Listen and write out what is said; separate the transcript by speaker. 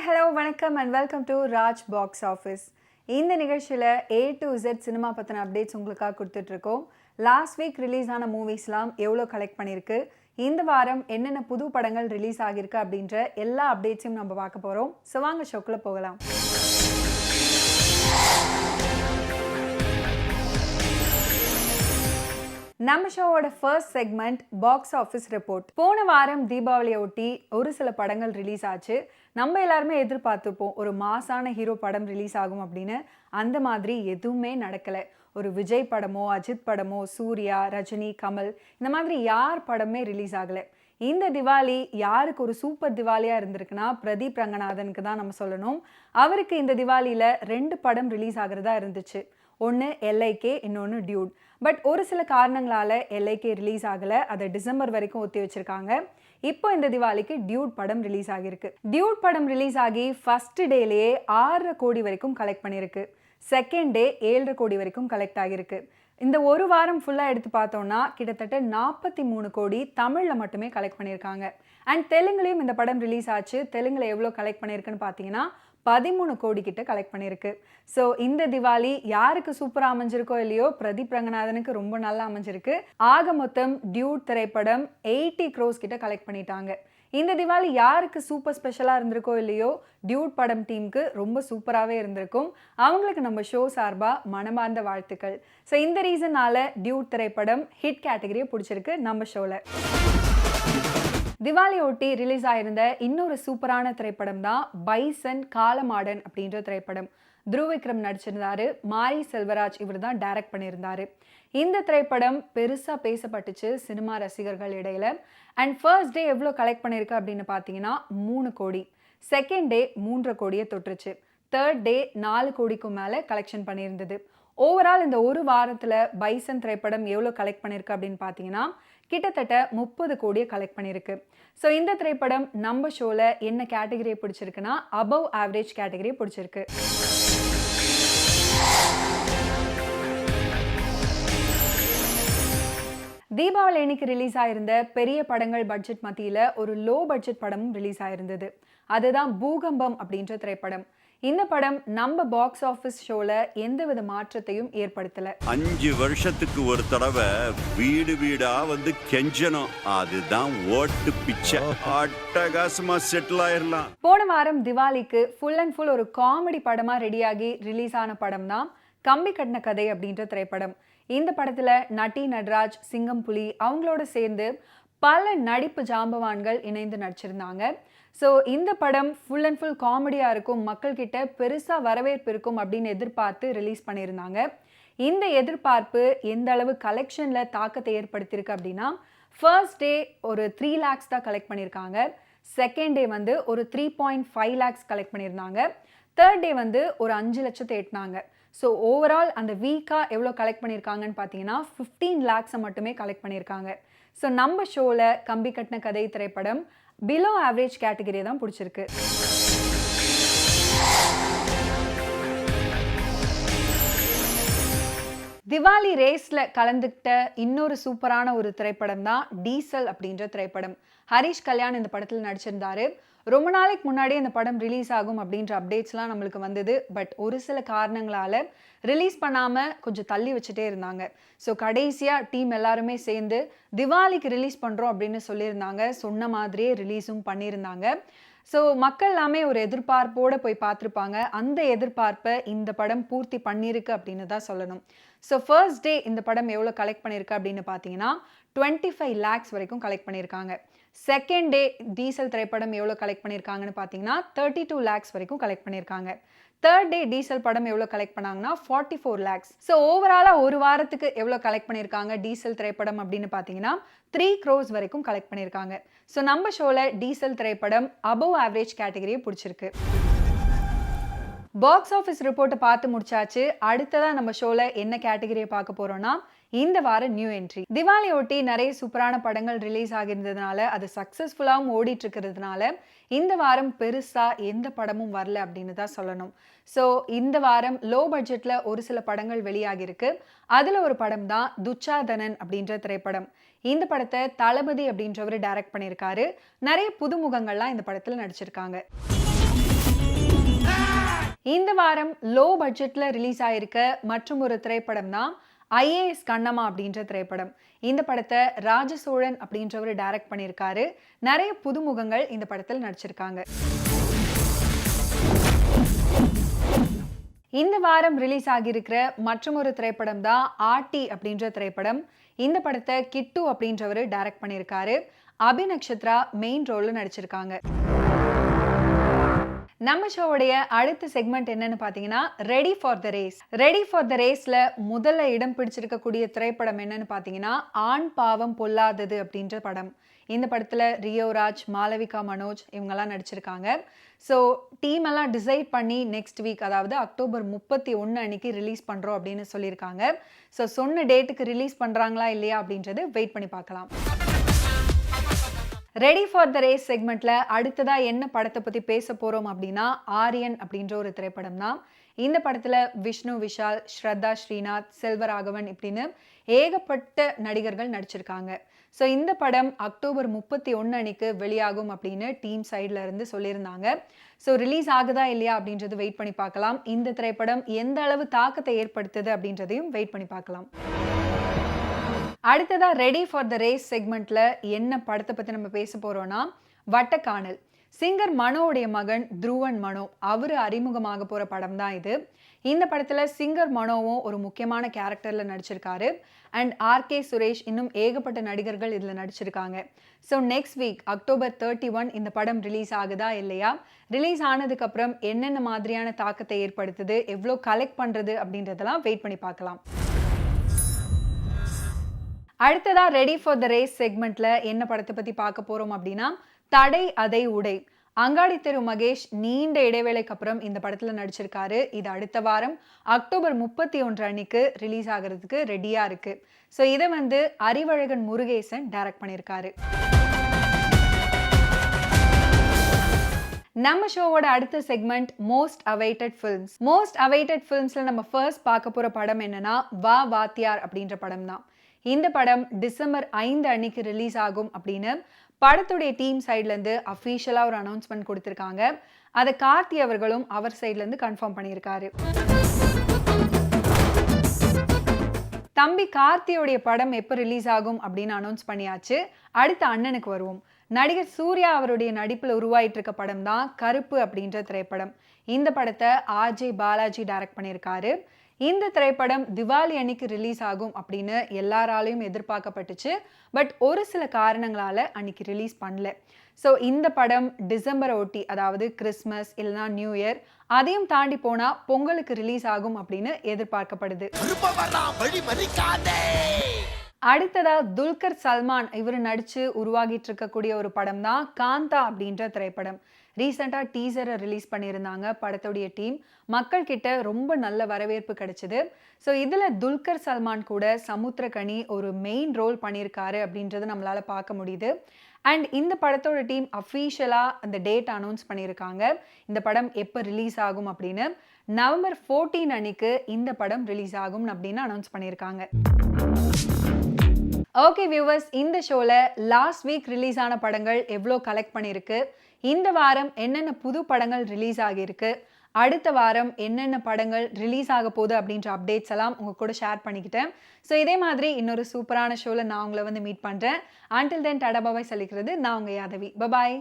Speaker 1: Hi hello வணக்கம் and welcome to Raj box office. இந்த நிகழ்ச்சியில் A to Z சினிமா பற்றின அப்டேட்ஸ் உங்களுக்காக கொடுத்துட்ருக்கோம். லாஸ்ட் வீக் ரிலீஸ் ஆன மூவிஸ்லாம் எவ்வளோ கலெக்ட் பண்ணியிருக்கு, இந்த வாரம் என்னென்ன புது படங்கள் ரிலீஸ் ஆகியிருக்கு அப்படின்ற எல்லா அப்டேட்ஸையும் நம்ம பார்க்க போகிறோம். ஸோ வாங்க ஷோக்குள்ளே போகலாம். நம்ம ஷோவோட first segment box office report. போன வாரம் தீபாவளியை ஒட்டி ஒரு சில படங்கள் ரிலீஸ் ஆச்சு. நம்ம எல்லாருமே எதிர்பார்த்துப்போம் ஒரு மாசான ஹீரோ படம் ரிலீஸ் ஆகும் அப்படின்னு. அந்த மாதிரி எதுவுமே நடக்கலை. ஒரு விஜய் படமோ அஜித் படமோ சூர்யா ரஜினி கமல் இந்த மாதிரி யார் படமே ரிலீஸ் ஆகலை. இந்த திவாலி யாருக்கு ஒரு சூப்பர் திவாலியாக இருந்திருக்குன்னா பிரதீப் ரங்கநாதனுக்கு தான் நம்ம சொல்லணும். அவருக்கு இந்த திவாலியில் 2 படம் ரிலீஸ் ஆகிறதா இருந்துச்சு. ஒன்று LIK, இன்னொன்று டியூட். பட் ஒரு சில காரணங்களால் LIK ரிலீஸ் ஆகலை. அதை டிசம்பர் வரைக்கும் ஒத்தி வச்சுருக்காங்க. இப்போ இந்த திவாலிக்கு டியூட் படம் ரிலீஸ் ஆகியிருக்கு. டியூட் படம் ரிலீஸ் ஆகி ஃபர்ஸ்ட் டேலேயே 6 கோடி வரைக்கும் கலெக்ட் பண்ணியிருக்கு. செகண்ட் டே 7 கோடி வரைக்கும் கலெக்ட் ஆகியிருக்கு. இந்த ஒரு வாரம் ஃபுல்லாக எடுத்து பார்த்தோம்னா கிட்டத்தட்ட 43 கோடி தமிழில் மட்டுமே கலெக்ட் பண்ணியிருக்காங்க. அண்ட் தெலுங்குலேயும் இந்த படம் ரிலீஸ் ஆச்சு. தெலுங்கில் எவ்வளோ கலெக்ட் பண்ணியிருக்குன்னு பார்த்தீங்கன்னா 13 கோடி கிட்ட கலெக்ட் பண்ணியிருக்கு. ஸோ இந்த திவாலி யாருக்கு சூப்பராக அமைஞ்சிருக்கோ இல்லையோ பிரதீப் ரங்கநாதனுக்கு ரொம்ப நல்லா அமைஞ்சிருக்கு. ஆக மொத்தம் டியூட் திரைப்படம் 80 crores கிட்ட கலெக்ட் பண்ணிட்டாங்க. இந்த திவாலி யாருக்கு சூப்பர் ஸ்பெஷலாக இருந்திருக்கோ இல்லையோ டியூட் படம் டீமுக்கு ரொம்ப சூப்பராகவே இருந்திருக்கும். அவங்களுக்கு நம்ம ஷோ சார்பாக மனமார்ந்த வாழ்த்துக்கள். ஸோ இந்த ரீசனால டியூட் திரைப்படம் ஹிட் கேட்டகரியை பிடிச்சிருக்கு நம்ம ஷோவில். திவாலி ஒட்டி ரிலீஸ் ஆயிருந்த இன்னொரு சூப்பரான திரைப்படம் தான் பைசன் காலமாடன் அப்படின்ற திரைப்படம். துருவ் விக்ரம் நடிச்சிருந்தாரு. மாரி செல்வராஜ் இவர் தான் டைரக்ட் பண்ணியிருந்தாரு. இந்த திரைப்படம் பெருசாக பேசப்பட்டுச்சு சினிமா ரசிகர்கள் இடையில. அண்ட் ஃபர்ஸ்ட் டே எவ்வளோ கலெக்ட் பண்ணியிருக்கு அப்படின்னு பார்த்தீங்கன்னா 3 கோடி. செகண்ட் டே 3.5 கோடியை தொட்டுருச்சு. தேர்ட் டே 4 கோடிக்கும் மேலே கலெக்ஷன் பண்ணியிருந்தது. ஓவரால் இந்த ஒரு வாரத்தில் பைசன் திரைப்படம் எவ்வளோ கலெக்ட் பண்ணியிருக்கு அப்படின்னு பார்த்தீங்கன்னா கிட்டத்தட்ட 30 கோடியை கலெக்ட் பண்ணியிருக்கு. ஸோ இந்த திரைப்படம் நம்ம ஷோவில் என்ன கேட்டகரியை பிடிச்சிருக்குன்னா அபவ் ஆவரேஜ் கேட்டகரியை பிடிச்சிருக்கு. தீபாவளி அன்னைக்கு ரிலீஸ் ஆயிருந்த பெரிய படங்கள் பட்ஜெட் மத்தியில் ஒரு லோ பட்ஜெட் படமும் ரிலீஸ் ஆயிருந்தது. அதுதான் பூகம்பம் அப்படின்ற திரைப்படம். இந்த படம் நம்ம பாக்ஸ் ஆஃபீஸ் ஷோல எந்தவித மாற்றத்தையும் ஏற்படுத்தல.
Speaker 2: 5 வருஷத்துக்கு ஒரு தடவை வீடு வீடா வந்து கெஞ்சணும். அதுதான் ஓட்டு பிச்சை. அட்டகாசமா செட்டில் ஆயிரலாம்.
Speaker 1: போன வாரம் திவாலிக்கு ஃபுல் அண்ட் ஃபுல் ஒரு காமெடி படமா ரெடியாகி ரிலீஸ் ஆன படம் தான் கம்பி கட்டின கதை அப்படின்ற திரைப்படம். இந்த படத்துல நட்டி நடராஜ், சிங்கம் புலி அவங்களோட சேர்ந்து பல நடிப்பு ஜாம்பவான்கள் இணைந்து நடிச்சிருந்தாங்க. ஸோ இந்த படம் ஃபுல் அண்ட் ஃபுல் காமெடியாக இருக்கும், மக்கள்கிட்ட பெருசாக வரவேற்பு இருக்கும் அப்படின்னு எதிர்பார்த்து ரிலீஸ் பண்ணியிருந்தாங்க. இந்த எதிர்பார்ப்பு எந்த அளவு கலெக்ஷனில் தாக்கத்தை ஏற்படுத்தியிருக்கு அப்படின்னா ஃபர்ஸ்ட் டே ஒரு 3 lakhs தான் கலெக்ட் பண்ணியிருக்காங்க. செகண்ட் டே வந்து ஒரு 3.5 lakhs கலெக்ட் பண்ணியிருந்தாங்க. தேர்ட் டே வந்து ஒரு 5 லட்சத்தை எட்டினாங்க. ஸோ ஓவரால் அந்த வீக்காக எவ்வளோ கலெக்ட் பண்ணியிருக்காங்கன்னு பார்த்தீங்கன்னா 15 lakhs மட்டுமே கலெக்ட் பண்ணியிருக்காங்க. ஸோ நம்ம ஷோவில் கம்பி கட்டின கதை திரைப்படம் பிலோ ஆவரேஜ் கேட்டகரியை தான் பிடிச்சிருக்கு. திவாலி ரேஸ்ல கலந்துக்கிட்ட இன்னொரு சூப்பரான ஒரு திரைப்படம் தான் டீசல் அப்படின்ற திரைப்படம். ஹரிஷ் கல்யாண் இந்த படத்தில் நடிச்சிருந்தாரு. ரொம்ப நாளைக்கு முன்னாடி இந்த படம் ரிலீஸ் ஆகும் அப்படின்ற அப்டேட்ஸ்லாம் நம்மளுக்கு வந்தது. பட் ஒரு சில காரணங்களால் ரிலீஸ் பண்ணாமல் கொஞ்சம் தள்ளி வச்சுட்டே இருந்தாங்க. ஸோ கடைசியாக டீம் எல்லாருமே சேர்ந்து திவாலிக்கு ரிலீஸ் பண்ணுறோம் அப்படின்னு சொல்லியிருந்தாங்க. சொன்ன மாதிரியே ரிலீஸும் பண்ணியிருந்தாங்க. ஸோ மக்கள் எல்லாமே ஒரு எதிர்பார்ப்போடு போய் பார்த்துருப்பாங்க. அந்த எதிர்பார்ப்பை இந்த படம் பூர்த்தி பண்ணியிருக்கு அப்படின்னு தான் சொல்லணும். ஸோ ஃபர்ஸ்ட் டே இந்த படம் எவ்வளோ கலெக்ட் பண்ணியிருக்கு அப்படின்னு பார்த்தீங்கன்னா 25 lakhs வரைக்கும் கலெக்ட் பண்ணியிருக்காங்க. செகண்ட் டே டீசல் திரைப்படம் எவ்வளோ கலெக்ட் பண்ணியிருக்காங்கன்னு பார்த்தீங்கன்னா 32 lakhs வரைக்கும் கலெக்ட் பண்ணியிருக்காங்க. தேர்ட் டே டீசல் படம் எவ்வளோ கலெக்ட் பண்ணாங்கன்னா 44 lakhs. ஸோ ஓவராலாக ஒரு வாரத்துக்கு எவ்வளோ கலெக்ட் பண்ணியிருக்காங்க டீசல் திரைப்படம் அப்படின்னு பார்த்தீங்கன்னா 3 crores வரைக்கும் கலெக்ட் பண்ணியிருக்காங்க. ஸோ நம்ம ஷோவில் டீசல் திரைப்படம் அபவ் ஆவரேஜ் கேட்டகரியை பிடிச்சிருக்கு. பாக்ஸ் ஆஃபீஸ் ரிப்போர்ட்டை பார்த்து முடிச்சாச்சு. அடுத்ததாக நம்ம ஷோவில் என்ன கேட்டகரியை பார்க்க போகிறோன்னா இந்த வாரம் நியூ என்ட்ரி. திவாலி ஒட்டி நிறைய சூப்பரான படங்கள் ரிலீஸ் ஆகியிருந்ததுனால அது சக்ஸஸ்ஃபுல்லாகவும் ஓடிட்டு இருக்கிறதுனால இந்த வாரம் பெருசாக எந்த படமும் வரல அப்படின்னு தான் சொல்லணும். ஸோ இந்த வாரம் லோ பட்ஜெட்டில் ஒரு சில படங்கள் வெளியாகிருக்கு. அதில் ஒரு படம் தான் துச்சாதனன் அப்படின்ற திரைப்படம். இந்த படத்தை தளபதி அப்படின்றவர் டைரக்ட் பண்ணியிருக்காரு. நிறைய புதுமுகங்கள்லாம் இந்த படத்தில் நடிச்சிருக்காங்க. இந்த வாரம் லோ பட்ஜெட்ல ரிலீஸ் ஆயிருக்க மற்றும் ஒரு திரைப்படம் தான் ஐஏஎஸ் கண்ணம்மா அப்படின்ற திரைப்படம். இந்த படத்தை ராஜசோழன் அப்படின்றவர் டைரக்ட் பண்ணியிருக்காரு. நிறைய புதுமுகங்கள் இந்த படத்தில் நடிச்சிருக்காங்க. இந்த வாரம் ரிலீஸ் ஆகியிருக்கிற மற்றும் ஒரு திரைப்படம் தான் ஆர்டி அப்படின்ற திரைப்படம். இந்த படத்தை கிட்டு அப்படின்றவர் டைரக்ட் பண்ணியிருக்காரு. அபிநக்ஷத்ரா மெயின் ரோல்ல நடிச்சிருக்காங்க. நம்ம ஷோவுடைய அடுத்த செக்மெண்ட் என்னன்னு பார்த்தீங்கன்னா ready for the race. Ready for the ரேஸ்ல முதல்ல இடம் பிடிச்சிருக்கக்கூடிய திரைப்படம் என்னன்னு பார்த்தீங்கன்னா ஆண் பாவம் பொல்லாதது அப்படின்ற படம். இந்த படத்தில் ரியோராஜ், மாளவிகா மனோஜ் இவங்கெல்லாம் நடிச்சிருக்காங்க. ஸோ டீம் எல்லாம் டிசைட் பண்ணி நெக்ஸ்ட் வீக், அதாவது அக்டோபர் 31 அன்னைக்கு ரிலீஸ் பண்ணுறோம் அப்படின்னு சொல்லியிருக்காங்க. ஸோ சொன்ன டேட்டுக்கு ரிலீஸ் பண்ணுறாங்களா இல்லையா அப்படின்றது வெயிட் பண்ணி பார்க்கலாம். ரெடி ஃபார் த ரேஸ் செக்மெண்ட்ல அடுத்ததா என்ன படத்தை பத்தி பேச போறோம் அப்படின்னா ஆரியன் அப்படின்ற ஒரு திரைப்படம் தான். இந்த படத்துல விஷ்ணு விஷால், ஸ்ரத்தா ஸ்ரீநாத், செல்வராகவன் இப்படின்னு ஏகப்பட்ட நடிகர்கள் நடிச்சிருக்காங்க. ஸோ இந்த படம் அக்டோபர் 31 அன்னைக்கு வெளியாகும் அப்படின்னு டீம் சைட்ல இருந்து சொல்லியிருந்தாங்க. ஸோ ரிலீஸ் ஆகுதா இல்லையா அப்படின்றது வெயிட் பண்ணி பார்க்கலாம். இந்த திரைப்படம் எந்த அளவு தாக்கத்தை ஏற்படுத்துது அப்படின்றதையும் வெயிட் பண்ணி பார்க்கலாம். அடுத்ததா ரெடி ஃபார் த ரேஸ் செக்மெண்ட்ல என்ன படத்தை பத்தி நம்ம பேச போறோம்னா வட்டக்கானல். சிங்கர் மனோவுடைய மகன் துருவன் மனோ அவரு அறிமுகமாக போற படம் தான் இது. இந்த படத்துல சிங்கர் மனோவும் ஒரு முக்கியமான கேரக்டர்ல நடிச்சிருக்காரு. அண்ட் ஆர்கே சுரேஷ் இன்னும் ஏகப்பட்ட நடிகர்கள் இதுல நடிச்சிருக்காங்க. ஸோ நெக்ஸ்ட் வீக் அக்டோபர் 31 இந்த படம் ரிலீஸ் ஆகுதா இல்லையா, ரிலீஸ் ஆனதுக்கு அப்புறம் என்னென்ன மாதிரியான தாக்கத்தை ஏற்படுத்துது, எவ்வளோ கலெக்ட் பண்றது அப்படின்றதெல்லாம் வெயிட் பண்ணி பார்க்கலாம். அடுத்ததா ரெடி ஃபார் த ரேஸ் செக்மெண்ட்ல என்ன படத்தை பத்தி பார்க்க போறோம் அப்படின்னா தடை அதை உடை. அங்காடி தெரு மகேஷ் நீண்ட இடைவேளைக்கு அப்புறம் இந்த படத்துல நடிச்சிருக்காரு. இது அடுத்த வாரம் அக்டோபர் 31 அன்னைக்கு ரிலீஸ் ஆகிறதுக்கு ரெடியா இருக்கு. ஸோ இதை அறிவழகன் முருகேசன் டைரக்ட் பண்ணியிருக்காரு. நம்ம ஷோவோட அடுத்த segment most awaited films. Most awaited ஃபிலிம்ஸ்ல நம்ம ஃபர்ஸ்ட் பார்க்க போற படம் என்னன்னா வா வாத்தியார் அப்படின்ற படம் தான். இந்த படம் டிசம்பர் 5 அன்னைக்கு ரிலீஸ் ஆகும் அப்படின்னு படத்துடைய டீம் சைட்ல இருந்து அஃபீஷியலா ஒரு அனௌன்ஸ்மெண்ட் கொடுத்திருக்காங்க. அதை கார்த்தி அவர்களும் அவர் சைட்ல இருந்து கன்ஃபார்ம் பண்ணியிருக்காரு. தம்பி கார்த்தியோடைய படம் எப்போ ரிலீஸ் ஆகும் அப்படின்னு அனௌன்ஸ் பண்ணியாச்சு. அடுத்த அண்ணனுக்கு வருவோம். நடிகர் சூர்யா அவருடைய நடிப்பில் உருவாயிட்டு இருக்க படம் தான் கருப்பு அப்படின்ற திரைப்படம். இந்த படத்தை ஆர்ஜே பாலாஜி டைரக்ட் பண்ணியிருக்காரு. இந்த திரைப்படம் திவாலி அன்னைக்கு ரிலீஸ் ஆகும் அப்படின்னு எல்லாராலையும் எதிர்பார்க்கப்பட்டுச்சு. பட் ஒரு சில காரணங்களால அன்னைக்கு ரிலீஸ் பண்ணல. ஸோ இந்த படம் டிசம்பரை ஒட்டி, அதாவது கிறிஸ்மஸ் இல்லைனா நியூ இயர் அதையும் தாண்டி போனா பொங்கலுக்கு ரிலீஸ் ஆகும் அப்படின்னு எதிர்பார்க்கப்படுது. அடுத்ததா துல்கர் சல்மான் இவர் நடிச்சு உருவாகிட்டு இருக்கக்கூடிய ஒரு படம் தான் காந்தா அப்படின்ற திரைப்படம். ரீசெண்டாக டீசரை ரிலீஸ் பண்ணியிருந்தாங்க படத்துடைய டீம். மக்கள் கிட்ட ரொம்ப நல்ல வரவேற்பு கிடைச்சிது. ஸோ இதில் துல்கர் சல்மான் கூட சமுத்திரகனி ஒரு மெயின் ரோல் பண்ணியிருக்காரு அப்படின்றது நம்மளால பார்க்க முடியுது. அண்ட் இந்த படத்தோட டீம் அஃபீஷியலாக அந்த டேட் அனௌன்ஸ் பண்ணியிருக்காங்க. இந்த படம் எப்போ ரிலீஸ் ஆகும் அப்படின்னு நவம்பர் 14 அன்னைக்கு இந்த படம் ரிலீஸ் ஆகும் அப்படின்னு அனௌன்ஸ் பண்ணியிருக்காங்க. ஓகே வியூவர்ஸ், இந்த ஷோவில் லாஸ்ட் வீக் ரிலீஸ் ஆன படங்கள் எவ்வளோ கலெக்ட் பண்ணியிருக்கு, இந்த வாரம் என்னென்ன புது படங்கள் ரிலீஸ் ஆகியிருக்கு, அடுத்த வாரம் என்னென்ன படங்கள் ரிலீஸ் ஆக போகுது அப்படின்ற அப்டேட்ஸ் எல்லாம் உங்கள் கூட ஷேர் பண்ணிக்கிட்டேன். ஸோ இதே மாதிரி இன்னொரு சூப்பரான ஷோவில் நான் உங்களை மீட் பண்ணுறேன். அன்டில் தென் டாடா பாபாய் சொல்லிக்கிறது நான் உங்கள் யாதவி. பபாய்.